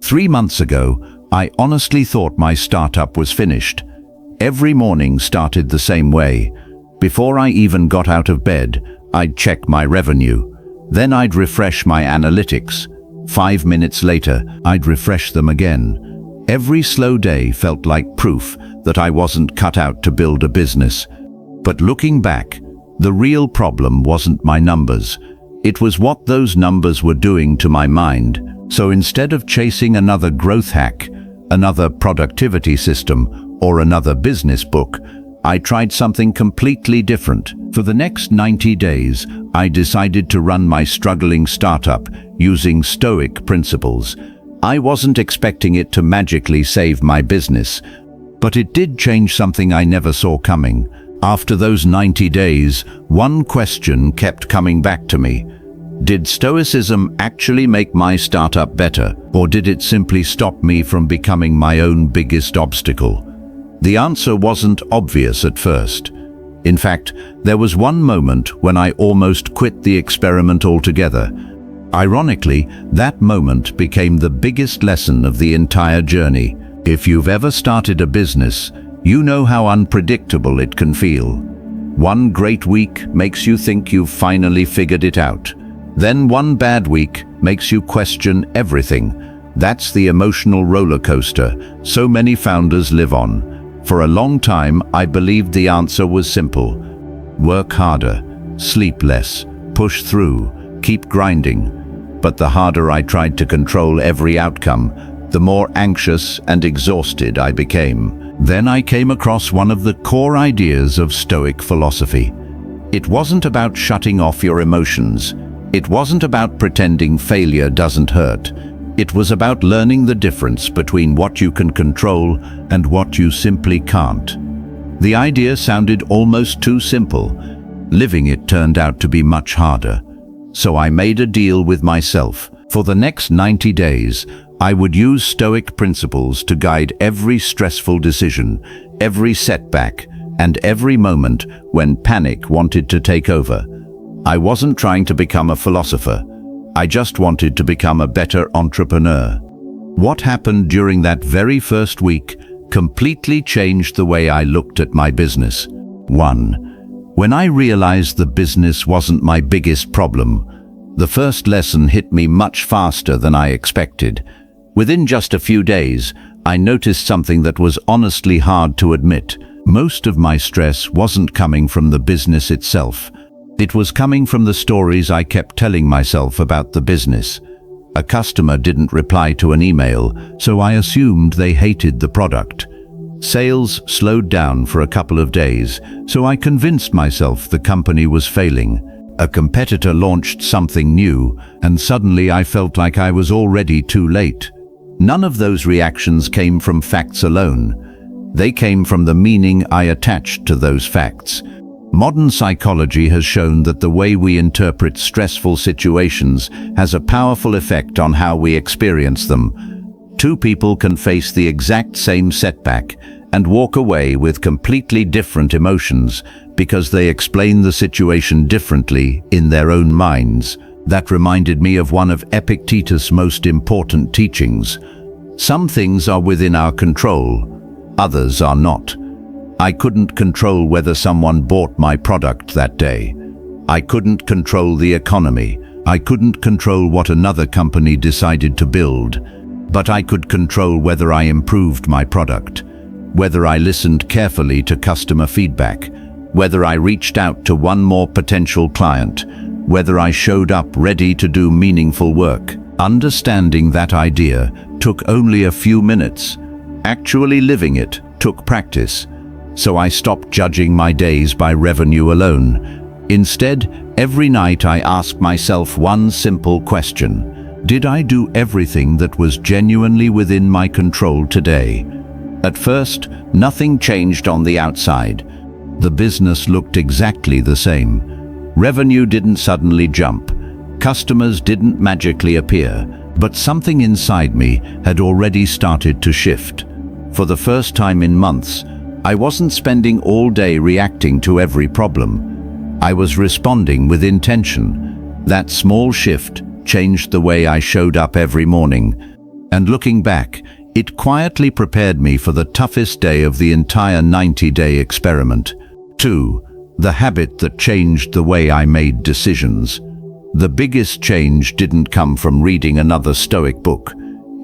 3 months ago, I honestly thought my startup was finished. Every morning started the same way. Before I even got out of bed, I'd check my revenue. Then I'd refresh my analytics. 5 minutes later, I'd refresh them again. Every slow day felt like proof that I wasn't cut out to build a business. But looking back, the real problem wasn't my numbers. It was what those numbers were doing to my mind. So instead of chasing another growth hack, another productivity system, or another business book, I tried something completely different. For the next 90 days, I decided to run my struggling startup using Stoic principles. I wasn't expecting it to magically save my business, but it did change something I never saw coming. After those 90 days, one question kept coming back to me. Did Stoicism actually make my startup better, or did it simply stop me from becoming my own biggest obstacle? The answer wasn't obvious at first. In fact, there was one moment when I almost quit the experiment altogether. Ironically, that moment became the biggest lesson of the entire journey. If you've ever started a business, you know how unpredictable it can feel. One great week makes you think you've finally figured it out. Then one bad week makes you question everything. That's the emotional roller coaster so many founders live on. For a long time, I believed the answer was simple. Work harder, sleep less, push through, keep grinding. But the harder I tried to control every outcome, the more anxious and exhausted I became. Then I came across one of the core ideas of Stoic philosophy. It wasn't about shutting off your emotions. It wasn't about pretending failure doesn't hurt. It was about learning the difference between what you can control and what you simply can't. The idea sounded almost too simple. Living it turned out to be much harder. So I made a deal with myself. For the next 90 days, I would use Stoic principles to guide every stressful decision, every setback, and every moment when panic wanted to take over. I wasn't trying to become a philosopher. I just wanted to become a better entrepreneur. What happened during that very first week completely changed the way I looked at my business. 1. When I realized the business wasn't my biggest problem, the first lesson hit me much faster than I expected. Within just a few days, I noticed something that was honestly hard to admit. Most of my stress wasn't coming from the business itself. It was coming from the stories I kept telling myself about the business. A customer didn't reply to an email, so I assumed they hated the product. Sales slowed down for a couple of days, so I convinced myself the company was failing. A competitor launched something new, and suddenly I felt like I was already too late. None of those reactions came from facts alone. They came from the meaning I attached to those facts. Modern psychology has shown that the way we interpret stressful situations has a powerful effect on how we experience them. Two people can face the exact same setback and walk away with completely different emotions because they explain the situation differently in their own minds. That reminded me of one of Epictetus' most important teachings. Some things are within our control, others are not. I couldn't control whether someone bought my product that day. I couldn't control the economy. I couldn't control what another company decided to build. But I could control whether I improved my product, whether I listened carefully to customer feedback, whether I reached out to one more potential client, whether I showed up ready to do meaningful work. Understanding that idea took only a few minutes. Actually living it took practice. So I stopped judging my days by revenue alone. Instead, every night I asked myself one simple question. Did I do everything that was genuinely within my control today? At first, nothing changed on the outside. The business looked exactly the same. Revenue didn't suddenly jump. Customers didn't magically appear. But something inside me had already started to shift. For the first time in months, I wasn't spending all day reacting to every problem. I was responding with intention. That small shift changed the way I showed up every morning. And looking back, it quietly prepared me for the toughest day of the entire 90-day experiment. 2. The habit that changed the way I made decisions. The biggest change didn't come from reading another Stoic book.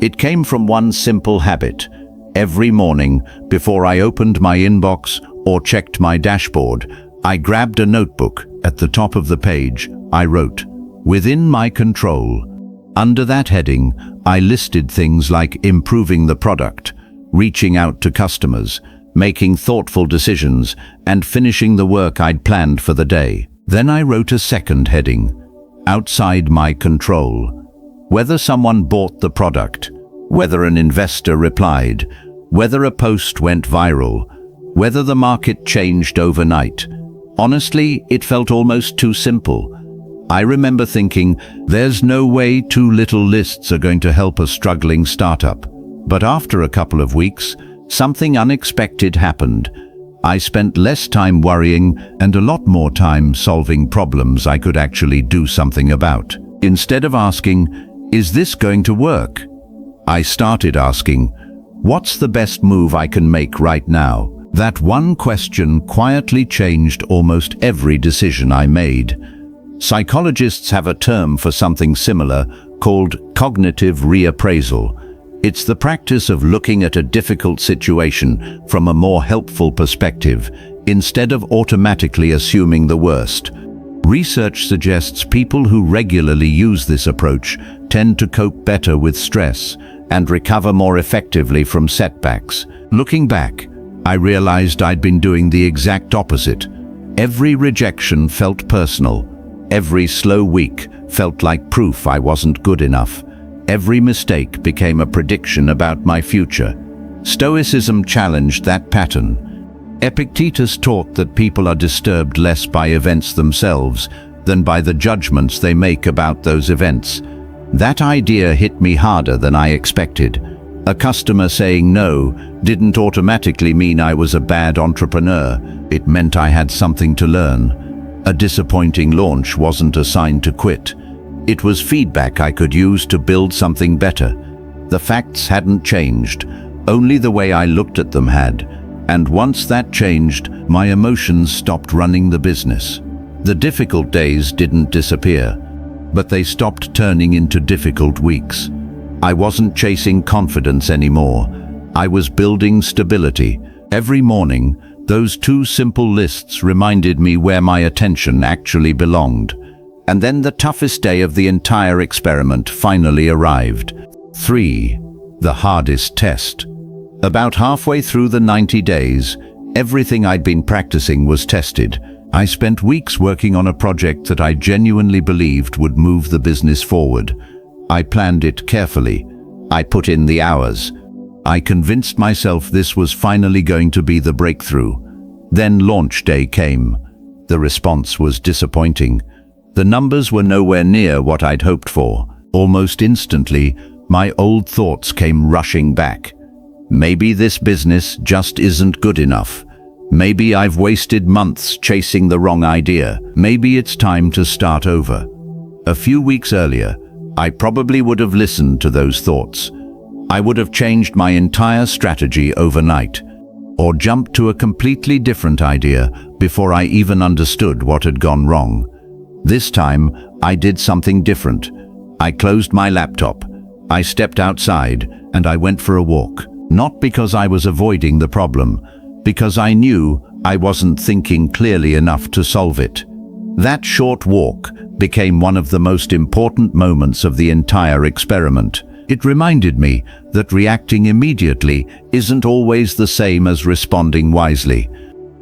It came from one simple habit. Every morning, before I opened my inbox or checked my dashboard, I grabbed a notebook. At the top of the page, I wrote, "Within my control." Under that heading, I listed things like improving the product, reaching out to customers, making thoughtful decisions, and finishing the work I'd planned for the day. Then I wrote a second heading, outside my control. Whether someone bought the product, whether an investor replied, whether a post went viral, whether the market changed overnight. Honestly, it felt almost too simple. I remember thinking, there's no way 2 little lists are going to help a struggling startup. But after a couple of weeks, something unexpected happened. I spent less time worrying and a lot more time solving problems I could actually do something about. Instead of asking, "Is this going to work?" I started asking, "What's the best move I can make right now?" That one question quietly changed almost every decision I made. Psychologists have a term for something similar called cognitive reappraisal. It's the practice of looking at a difficult situation from a more helpful perspective, instead of automatically assuming the worst. Research suggests people who regularly use this approach tend to cope better with stress and recover more effectively from setbacks. Looking back, I realized I'd been doing the exact opposite. Every rejection felt personal. Every slow week felt like proof I wasn't good enough. Every mistake became a prediction about my future. Stoicism challenged that pattern. Epictetus taught that people are disturbed less by events themselves than by the judgments they make about those events. That idea hit me harder than I expected. A customer saying no didn't automatically mean I was a bad entrepreneur. It meant I had something to learn. A disappointing launch wasn't a sign to quit. It was feedback I could use to build something better. The facts hadn't changed, only the way I looked at them had. And once that changed, my emotions stopped running the business. The difficult days didn't disappear, but they stopped turning into difficult weeks. I wasn't chasing confidence anymore. I was building stability. Every morning, those 2 simple lists reminded me where my attention actually belonged. And then the toughest day of the entire experiment finally arrived. 3. The hardest test. About halfway through the 90 days, everything I'd been practicing was tested. I spent weeks working on a project that I genuinely believed would move the business forward. I planned it carefully. I put in the hours. I convinced myself this was finally going to be the breakthrough. Then launch day came. The response was disappointing. The numbers were nowhere near what I'd hoped for. Almost instantly, my old thoughts came rushing back. Maybe this business just isn't good enough. Maybe I've wasted months chasing the wrong idea. Maybe it's time to start over. A few weeks earlier, I probably would have listened to those thoughts. I would have changed my entire strategy overnight, or jumped to a completely different idea before I even understood what had gone wrong. This time, I did something different. I closed my laptop. I stepped outside and I went for a walk. Not because I was avoiding the problem, because I knew I wasn't thinking clearly enough to solve it. That short walk became one of the most important moments of the entire experiment. It reminded me that reacting immediately isn't always the same as responding wisely.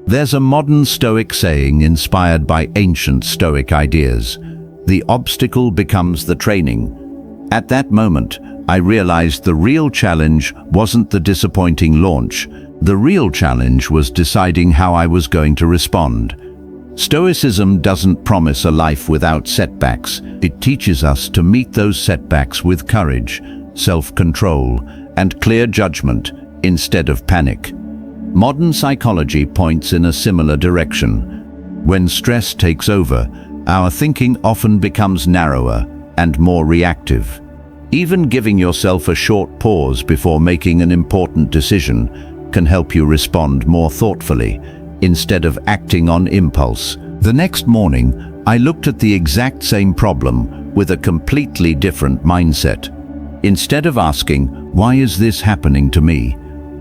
There's a modern Stoic saying inspired by ancient Stoic ideas: the obstacle becomes the training. At that moment, I realized the real challenge wasn't the disappointing launch. The real challenge was deciding how I was going to respond. Stoicism doesn't promise a life without setbacks. It teaches us to meet those setbacks with courage, self-control, and clear judgment instead of panic. Modern psychology points in a similar direction. When stress takes over, our thinking often becomes narrower and more reactive. Even giving yourself a short pause before making an important decision can help you respond more thoughtfully, instead of acting on impulse. The next morning, I looked at the exact same problem with a completely different mindset. Instead of asking, "Why is this happening to me?"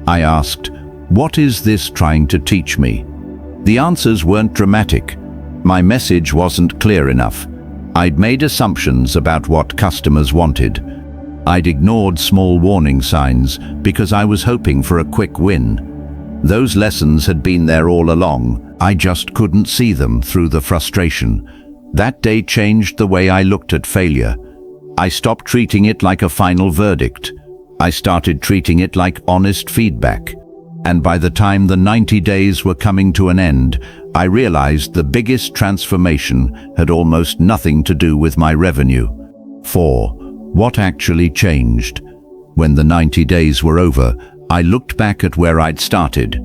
I asked, "What is this trying to teach me?" The answers weren't dramatic. My message wasn't clear enough. I'd made assumptions about what customers wanted. I'd ignored small warning signs because I was hoping for a quick win. Those lessons had been there all along. I just couldn't see them through the frustration. That day changed the way I looked at failure. I stopped treating it like a final verdict. I started treating it like honest feedback. And by the time the 90 days were coming to an end, I realized the biggest transformation had almost nothing to do with my revenue. 4. What actually changed? When the 90 days were over, I looked back at where I'd started.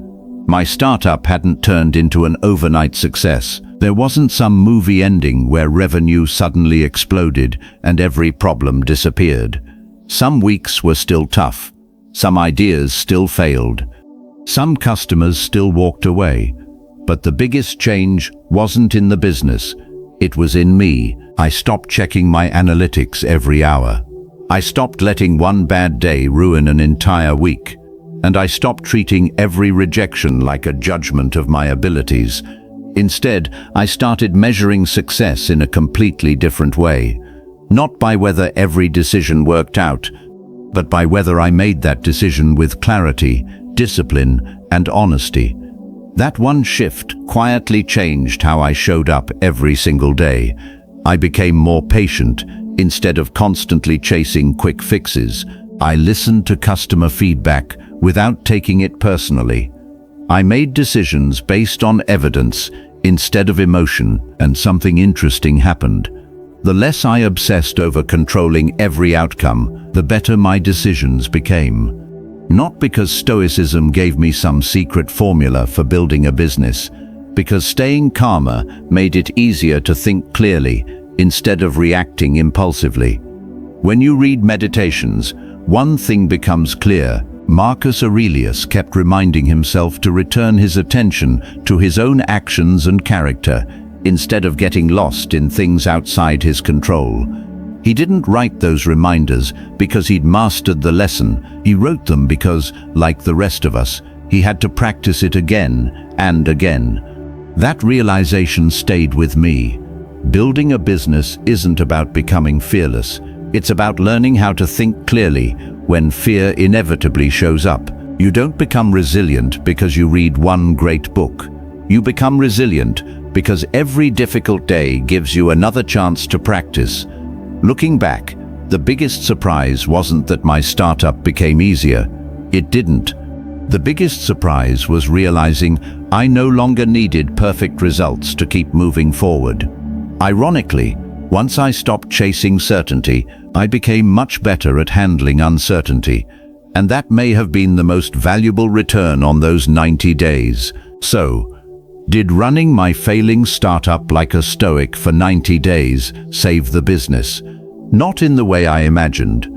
My startup hadn't turned into an overnight success. There wasn't some movie ending where revenue suddenly exploded and every problem disappeared. Some weeks were still tough. Some ideas still failed. Some customers still walked away. But the biggest change wasn't in the business. It was in me. I stopped checking my analytics every hour. I stopped letting one bad day ruin an entire week. And I stopped treating every rejection like a judgment of my abilities. Instead, I started measuring success in a completely different way. Not by whether every decision worked out, but by whether I made that decision with clarity, discipline, and honesty. That one shift quietly changed how I showed up every single day. I became more patient. Instead of constantly chasing quick fixes, I listened to customer feedback without taking it personally. I made decisions based on evidence instead of emotion, and something interesting happened. The less I obsessed over controlling every outcome, the better my decisions became. Not because Stoicism gave me some secret formula for building a business, because staying calmer made it easier to think clearly instead of reacting impulsively. When you read Meditations, one thing becomes clear. Marcus Aurelius kept reminding himself to return his attention to his own actions and character, instead of getting lost in things outside his control. He didn't write those reminders because he'd mastered the lesson. He wrote them because, like the rest of us, he had to practice it again and again. That realization stayed with me. Building a business isn't about becoming fearless. It's about learning how to think clearly when fear inevitably shows up. You don't become resilient because you read one great book. You become resilient because every difficult day gives you another chance to practice. Looking back, the biggest surprise wasn't that my startup became easier. It didn't. The biggest surprise was realizing I no longer needed perfect results to keep moving forward. Ironically, once I stopped chasing certainty, I became much better at handling uncertainty, and that may have been the most valuable return on those 90 days. So, did running my failing startup like a Stoic for 90 days save the business? Not in the way I imagined.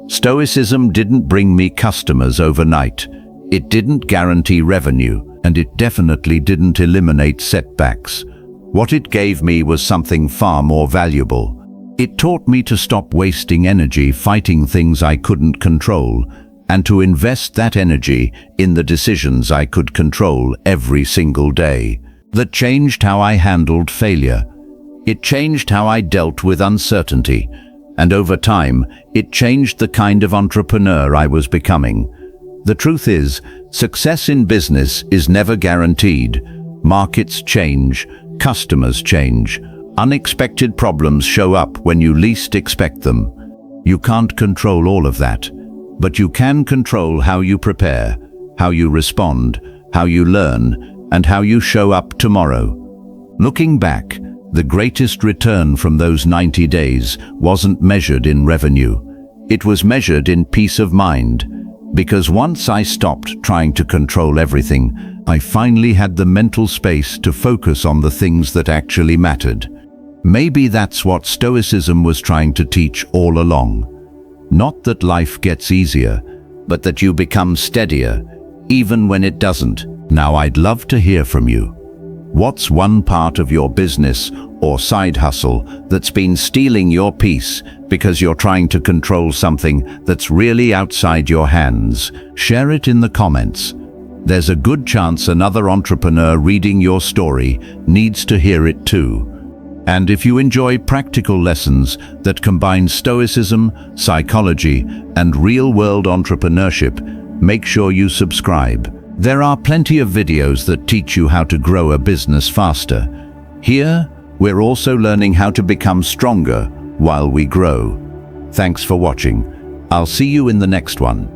Stoicism didn't bring me customers overnight. It didn't guarantee revenue, and it definitely didn't eliminate setbacks. What it gave me was something far more valuable. It taught me to stop wasting energy fighting things I couldn't control, and to invest that energy in the decisions I could control every single day. That changed how I handled failure. It changed how I dealt with uncertainty, and over time, it changed the kind of entrepreneur I was becoming. The truth is, success in business is never guaranteed. Markets change, customers change. Unexpected problems show up when you least expect them. You can't control all of that, but you can control how you prepare, how you respond, how you learn, and how you show up tomorrow. Looking back, the greatest return from those 90 days wasn't measured in revenue. It was measured in peace of mind, because once I stopped trying to control everything, I finally had the mental space to focus on the things that actually mattered. Maybe that's what Stoicism was trying to teach all along. Not that life gets easier, but that you become steadier, even when it doesn't. Now I'd love to hear from you. What's one part of your business or side hustle that's been stealing your peace because you're trying to control something that's really outside your hands? Share it in the comments. There's a good chance another entrepreneur reading your story needs to hear it too. And if you enjoy practical lessons that combine Stoicism, psychology, and real-world entrepreneurship, make sure you subscribe. There are plenty of videos that teach you how to grow a business faster. Here, we're also learning how to become stronger while we grow. Thanks for watching. I'll see you in the next one.